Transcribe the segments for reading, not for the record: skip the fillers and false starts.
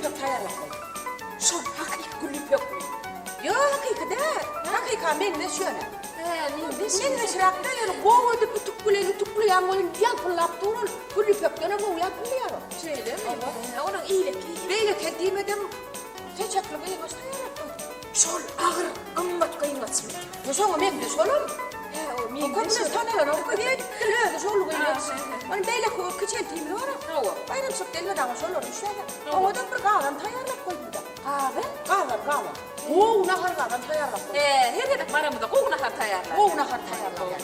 güllüpök tayarladım. Şol hakiki güllüpök mü? Yok hakiki de. Hakika menle şöyle. Menle şırakta yani koğudu tutkulu yanmalın yankıllap durun. Güllüpökten bu yankılıyor. Şöyle mi? Onun iyilek. Beyle kendim edem seçaklı beni gösteriyorum. Şol ağır ımmat kıymatsın. Sonra men de şolum. O kapıda tanıyorum. O kadar geliyor. Şolu kıymatsın. Hani beyle küçelteyim var. Bayram sık delme dağın şol olur işte. O da bir kahven tayarlap koydu da. Kahve. O nahar kahven tayarlap koydu. Her yerde maramızda koğu nahar tayarlar. O nahar tayarlap.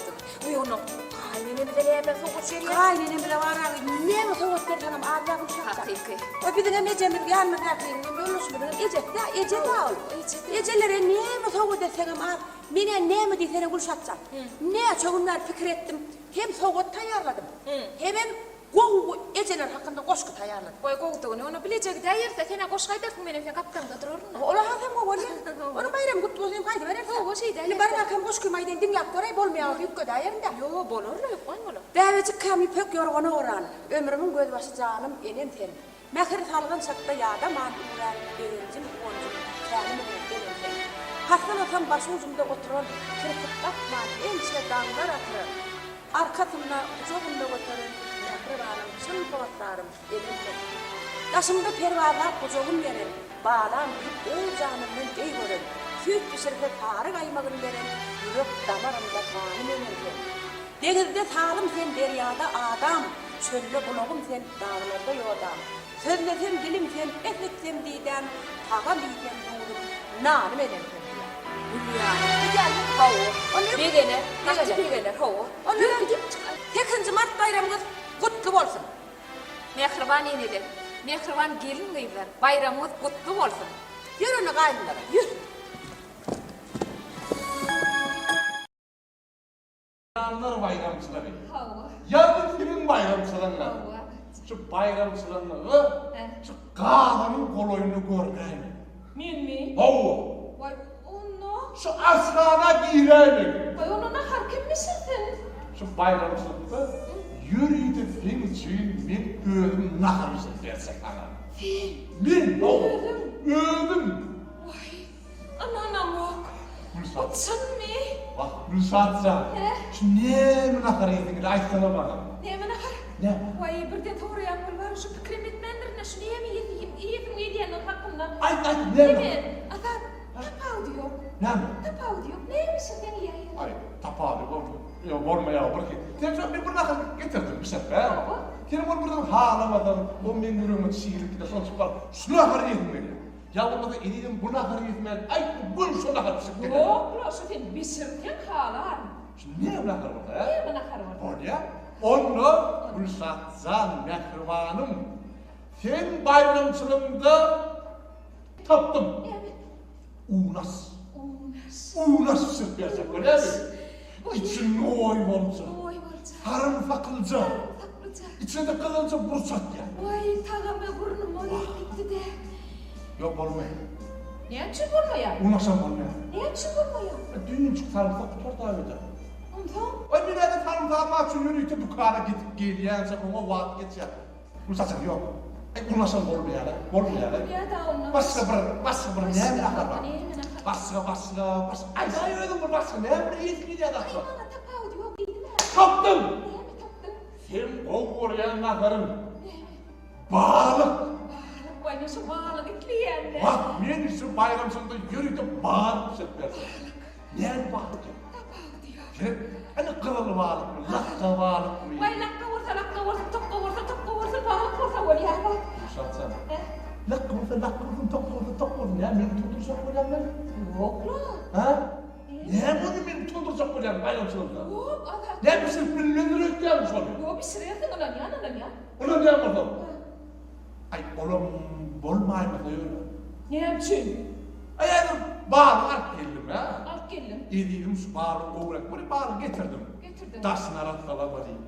Uy onu. Kaynene bile yemez soğuk şeyler. Kaynene bile var abi. Ne mi soğuk der hanım ağzına kuşakta. Hakiki. O bir de ne cemil yanma dertliğini yolluş mu dedim. Ece de ol. Ecelere ne mi soğuk desem abi. Mine ne mi desene kuşatacak. Ne çoğunlar fikir ettim. Hem soğuk tayarladım. Hem koğu eceler hakkında koşku tayarladım. Koy koğduğunu onu bilecek değerse sene koşkayda benim sen kaptan götürür. Ola hatem o böyle. Onu bayram kutlu olsun kaydı verirse. O şey değer. Ne bari hakem koşku mayden dim yaptı orayı bolmaya yük gödayım da. Yo bolur mu yok mu? Davetçi kami pök yorğunu oran. Ömrümün göz başı canım enem senin. Mehir salgın şakta yağda mantıklar öğrencim oncum. Kendim enem senin. Hastan atam başı ucumda oturan kırpık atman en içe dağlar atır. Arkasımda ucumda oturun. Mehir alım çın polatlarım enem senin. Taşımda pervalar kucağım verin. Bağlam bir öl canımın deyvörün. Süt pişirpe tarık aymağın verin. Yürüp damarımda kanım enem senin. Denizde sağlım sen deryada adam, çölle bulağım sen dağlarda yordam. Sözlesem dilim sen, etleksem didem, tağa midem doğurum, nanım edem sen diye. Hülya. Bir geldi kavu. Bir gene. Kaçtı bir gene kavu. Onu gidip 8. Mart bayramınız kutlu olsun. Mehriban yenidi. Mehriban gelin gıylar. Bayramımız kutlu olsun. Yürü onu gayrınlara, yürü. Yanlar bayramçıları. Hava. Yardım kimin bayramçılarına? Hava. Şu bayramçılarına, şu kahvanın koloyunu görmeyin. Men mi? Hava. Vay onu. Şu aslana girelim. Vay onu nahar kimmişsin sen? Şu bayramçılarında yürüydü fin için bir ödüm naharısı versek ana. Min hava. Ödüm. Vay. Ananam yok. Gülsat. Sen mi? Bak Gülsat'sa. Şu ne mi nahar yedin? Aytsana bana. Ne mi nahar? Ne? Vay bir de doğru yapıl var. Şu fikrim etmendirine şunu yemeyeyim. İyiyim yediyenin hakkında. Ay ne Değil mi? mi? Ata tapağı diyor. Ne mi? Tapağı diyor. Neymişsin ben yiyeyim? Ay tapağı ya borma ya bırak. Sen şu bir buradan getirdim bir sefer. Sen buradan halamadan o menürümü çiğlik de sonuç var. Şuna hareket etmeli. Ya olmadı eliyle buna hareket etmeli. Ay bu şuna hareket etmeli. Yok, burası sen bisirken halar. Şimdi ne buna hareket etmeli? Ne bana kar var? Oraya onu Gülsatcan Mehribanım sen bayramçılığında taptım. Evet. Unas. Unas. Unas sırtlayacak öyle mi? İçin oy olacak. Oy varca. Karın fakılca. Taklıca. İçinde kalınca bursat ya. Vay tağame burnum oraya gitti de. Yok olmayın. Niye çıkılmaya? Unasam olmayın. Niye çıkılmaya? Düğün çık sarımsak tutar da öyle. Ondan. Ay bir de sarımsak maçı yürüyüp de dukara gidip geliyen sen ona vaat geçecek. Unsatacak yok. Ay unasam olmayın. Olmayın. Ya da onu. Başka bir ne mi akar var? Ne mi nakar? Başka. Ay sen öyle mi başka ne mi iyi ki ya da. Ay bana tapağı diyor. Giydi mi? Taptım. Ne mi taktın? Sen o oraya nakarın. Bağlık. Vay nasıl bağlı dikleyenler. Bak men şu bayramsında yürüyüp bağırıp sırtlarsın. Ne bağlık ya? Tapağı diyor. Sen hani kıralı bağlık mı? Lakka bağlık mı? Vay lakka vursa, tokka vursa, bağlı vursa var ya bak. Uzatsana. He? Lakka vursa, tok vursa. Ne beni tutturacak koyan ben? Yok lan. Ha? Ne bunu beni tutturacak koyan bayramsında? Yok adam. Ne bir sırf birilerine ötüyormuş oluyor. Yok bir sırayasın ulan ya adam ya. Ona ne yapalım? Ay oğlum bolmayma da öyle. Ne yapçın? Ay bağlı art geldim ha. Alt geldim. Ediydim şu bağlı kovrak böyle bağlı getirdim. Getirdim. Taşın aratsalamaz iyi.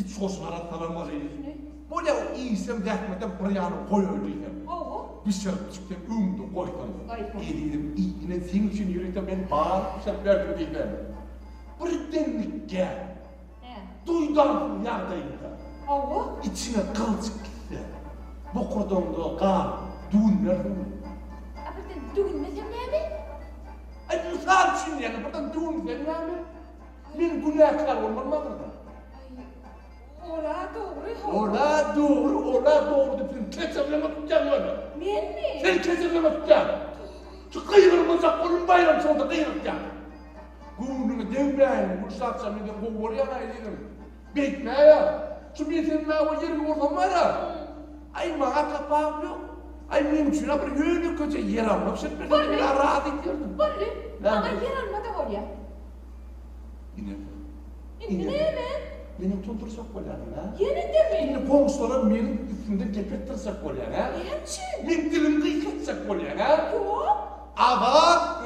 İç sosun aratsalamaz iyi. Ne? Böyle o iyiysem dehmeden buraya koy öyleydim. Oo. Bir sırtçıkta ümdü koydum. Koydum. Ediydim yine senin için yürüyken ben bağlı seferdim diydim. Bir denlik gel. He. Duydan yardayım da. Oo. İçine kılçık gitti. Bu kodonda kan, dün düğünlerdim. Abirden düğünmesem näme? Ay misal için yani buradan düğün vermemi. Men günahkar olmam burada. Ola doğru. Ola doğru dedim. Keserleme tutacağım öyle. Men mi? Sen keserleme tutacağım. Şu kıyırılmayacak onun bayram sonunda kıyırılacak. Gününü devmeyin, bu satsam bir de bu oraya ayırırım. Bekme ya. Şu bir senin o yerini oradan var ya. Ay bana kapağım yok. Ay mümkün bir yönü kötü yer almak. Sen bir de bir rahat ediyordun. Bolly, bana yer almadı oraya. Yine. Näme? Benim tuttursak bolyan ha. Yeninde mi? Şimdi komşulara benim üstümde gepettirsek bolyan ha. Elçin. Men dilimde yıkatsak bolyan ha. Yok. Avat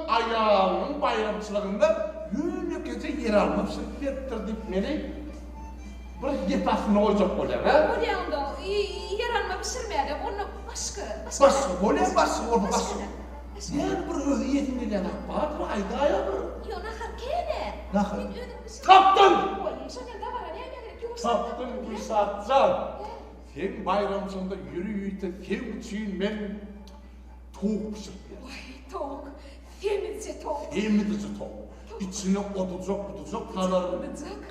ayağının bayramçılığında yönü kötü yer almak. Sen getirdik beni. Bir gepasını olacak bolyan ha. Olyanda yer alma pişirmeydi. Onu başka. Başka bolyan başka orada başka. Başka. Yani bir öyle yetimli denek var. Ayda ya bir. Yo nahar kene. Nahar? Men ödüm pişir. Taptın! Bolly, şöyle de var. Ne gerek yok. Taptın bu satsan. Sen bayramsında yürüyüyte sen için ben tavuk pişirip yer. Ay tavuk. Temizce tavuk. Yemedici tavuk. İçine otacak kalarını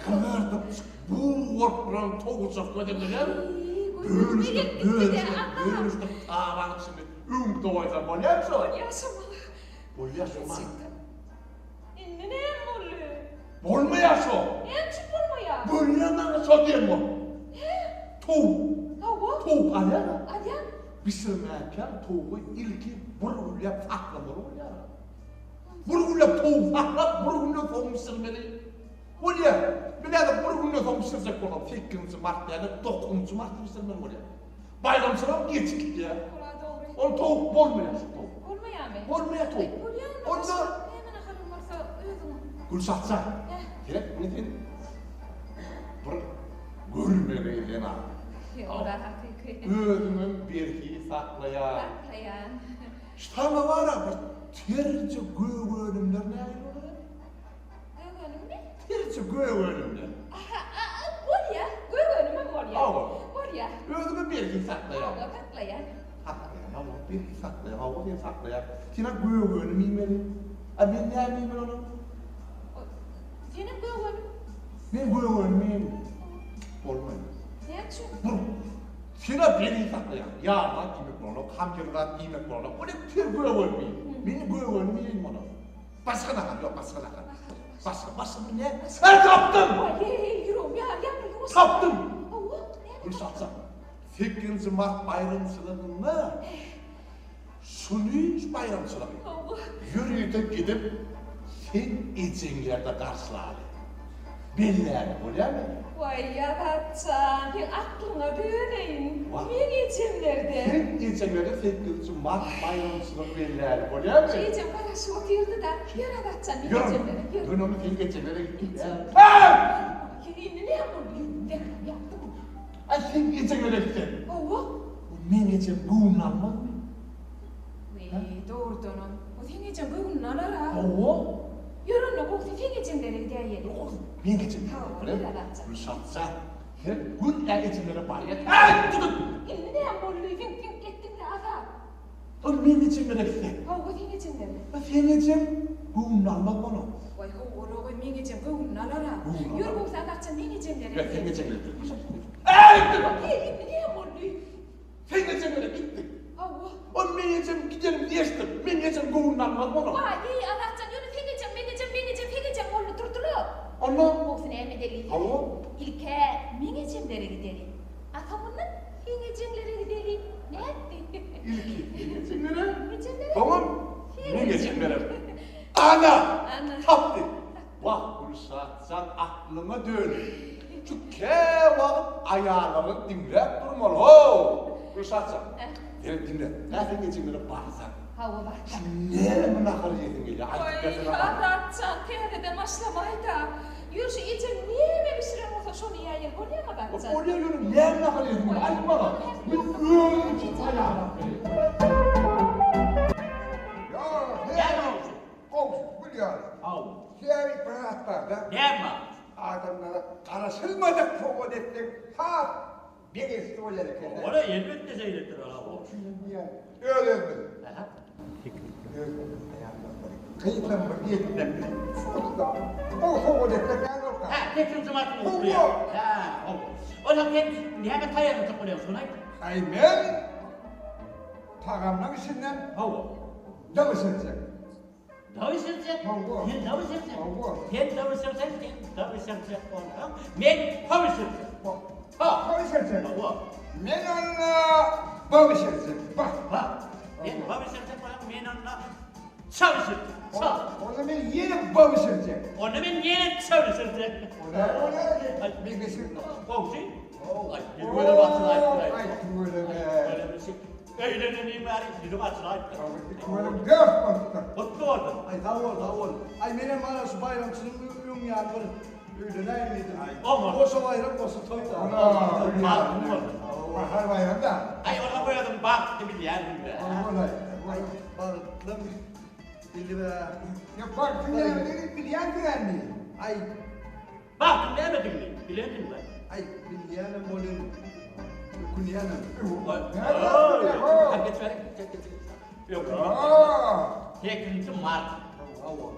kınardım. Bu orkran tavukcak ödemler. Bölüştüm tavanın içinde. Doysa bolyamsa. Yaşamalı. Bolyasma. İnne ne bolly? Bolmayasın. Elçin bolmaya. Bolyandan satayım mı? Tavuk. Tavuk. Tavuk alya. Adem. Pişirmeyken tavuğu ilki burgulya faklamır olya. Burgulya tavuğu faklat, burgulya tavuğu pişirmeli. Olya, bilade burgulya tavuğu pişirecek olan 8. Mart yani 9. Mart pişirmeli olya. Bayram sıram geçik ya. Ola doğru. On tavuk bolmayasın tavuk. Olmaya mı? Bolmaya tavuk. Onda. Onda Hemen akalım varsa özüm. gül satsa. Gerek ne diyeyim? Bir görmeli ha. Ola hakiki. Özümün birliği saklayan. Baklayan. Ştama var ya, bir tercih göğönümler ne ayrılır? Gögönüm mi? Tercih göğönümler. Bolya. Gögönüm mü bolya? Ava. Bolya. Özümün birliği saklayan. Ava baklayan. Saklayan, ama birliği saklayan, ama diye saklayan. Tina göğönüm imeli. Ben ne yapayım onu? Senin gögönüm. Ben göğönüm imeli. Olmayın. Ne yapıyorsun? Dur. Tina beni saklayan. Yağdan yemek onu, hamyırdan yemek onu. O ne tür göğönüm? Benim göğönüm imeli onu. Başka nakar yok, başka nakar. Başka ne? Ben taptım! Ay yürüm ya. Yapma. Taptım! Ava. Bunu satsam. 8. Mart bayramçılığında Sünüş bayramçılığı. Ava. Yürüyüp gidip sen ecenlerde karşılar. Belleri öyle mi? Vay yaratsan. Ben aklına döneyim. Vay. Ne geçimlerde? Sen ecenlerde 8. Mart bayramçılığı belleri öyle mi? Gecem karası oturdu da yaratsan ne Yürü. geçimlere? Dün onu sen ecenlere gittin ya. Gittim. Ha! Ne yapalım? Yaptım. Ay sen ecenlere gittin. Ava. Men ecen buğunlanmaz mı? Doğrudan. O sen geçen bugün nalara. Ova. Yürün o sen geçenlere gidiyor. Men ecen Ha, öyle öyle mi? zaten. Bunu satsa. Her gün ecenlere bayat. Ay tutun! Ne yapalım? Fin ettim de azap. O men ecenlere gittin. Ha, o sen geçenlere. Sen ecen buğunlanmaz mı? Vay o ben geçen bugün nalara. Bugün Yürü nalara. bu sen kaçan ne geçenlere? Ben sen ecenlere gittin. Ay tutun! Ne yapalım? Sen ecenlere gittin. Ava. O men ecen gidelim diyestim. Men ecen buğunlanmaz mı? Vay anahtar yürü fin geçen oldu durdurup. Ondan Olsun emedeli. Ava. İlke mengecemlere gidelim. Atamının mengecemlere gidelim. Ne etti? İlki men ecenlere. Mengecemlere. Tamam. Men ecenlere. Ana! Ana. Taptı. Vah bunu satsan aklıma dön. Şu vakit ayarlarını dinleyip durmalı. Ho! Bunu satsan. Gelip dinle. Nereden geçimleri bağırsan. Hava bak. Ne mi nakar yedin gece? Ay Artık gözüne bak. haratsan piyadede başlamaydı. Yürü şu içe niye mi bir süre olsa şunu yayın? Oraya mı baksan? Oraya yürü. Ne mi nakar yedin? Ay bana. Bir ömür ayağına. Ya, komşu biliyor. Al. Şehri bıraklarda Yapma. adamlara karışılmadık çok ettik. Ha, Bir eski o yere kadar. Ola elbette seyrettir ola bu. Öyle mi? Aha. Kayıtlanma diyelim. O deklarlar yok. Ha, tekrar zamanı Bu, oldu bu. ya. Ha, oldu. O zaman ben hemen tayarını tıklıyorum sonra. Ay ben tağamla işinden Hava. davışacak. Davışırcak. Hava. Sen davışırcak. Hava. Sen davışırcak. Sen davışırcak. Ola. Ben davışırcak. Ha. Davışacak. Hava. Ben onunla davışacak. Bak. Bak. Ben davışırcak. Ben onunla çalışırcak. Sağ. O zaman yine davışacak. Onu ben yine çalışırcak. Ona bilgisi. Komşu. Ay, böyle baksın ay. Ay böyle be. Öyle bir şey. Eğleneneyim bari. Dedim açın ay. Böyle dört baktı. Mutlu oldum. Ay davul. Ay benim bana şu bayramçının ürün yani böyle öyle ne miydi? Olmaz. Boşa bayram boşa toy da. Mutlu oldum. Bahar bayramda. Ay ona koyalım bak gibi yerdim be. Ay bağırdım. Bildi be. Ya bak dinleyenleri bilen güvenli. Ay Baktım demedim mi? Bilemedim ben. ay bildiğinem bolun. Kunyanem. Hadi geç ver. Yok. Tekrinci Mart. Hava.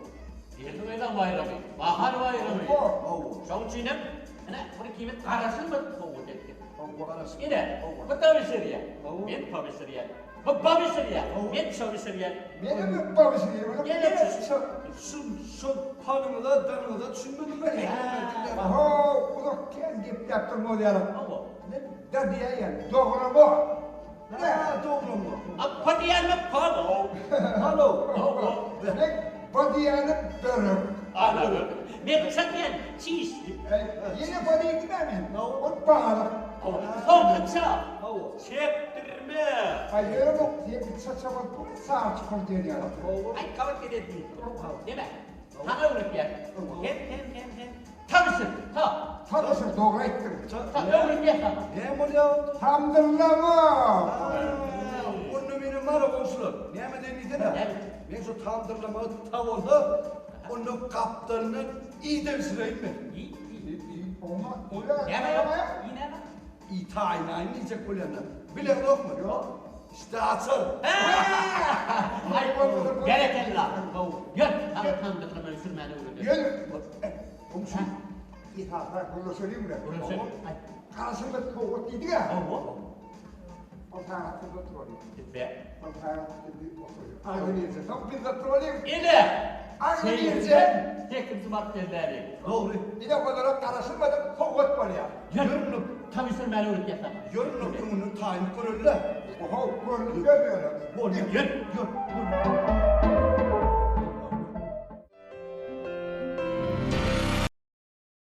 Diyelim neden bayramı? Bahar bayramı. Hava. Şoň çiğnem. Ana bunu kimet karasın mı? Bu dedi. Parası. Yine. Bu tabii seriye. Ben tabii seriye. Bu tabii seriye. Ben tabii seriye. Benim babası Gene Şu hanımı da danımı da düşünmedim ben. Oho, ulak kez gip yaptım o yarım. Ama. Ne da diye yani, doğru bu. Ha doğru mu? Apa dia nak pado? Alo. Oh, Ne badiyanı dönüp. Anladım. Ben sakın cheese. Yine badiye gidemeyin. O pahalı. Son kısa. Hava. Çektirme. Hayır yok diye bir saçama bu sağ çıkın diye yani. Ay kavat edin. Değil mi? Sana öğret ya. Hem. Tanısın. Ta. Tanışır doğru ettim. Ta öğret ya sana. Ne bu ya? Hamdırlama. Onu benim var olsun. Ne mi deneydi ne? Ben şu tandırlama tav oldu. Onu kaptanının iyi devsireyim mi? İyi. Olma. Öyle. Yeme yok. Yine mi? İyi tayin aynı yiyecek bu yana. Bilen yok mu? Yok. İşte açar. Ay gereken la. Gel. Tam dıklamaya sürmeni öğret. Yürü. Komşu. İthafa bunu söyleyeyim mi? Burası. Ay. Karşımda kovut dedi ya. Oh. O tarafında oturuyor. Ve. O tarafında oturuyor. Aynı yerde. Tam bir de oturuyor. İle. Aynı yerde. Sen tek kızmak derleri. Doğru. Bir de olarak karıştırmadan kovut var ya. Yarın tabii sürmeni öğret ya sana. Yarın okulunun tayini kuruldu. Oho, görünüyor. Bol Gel. Gör.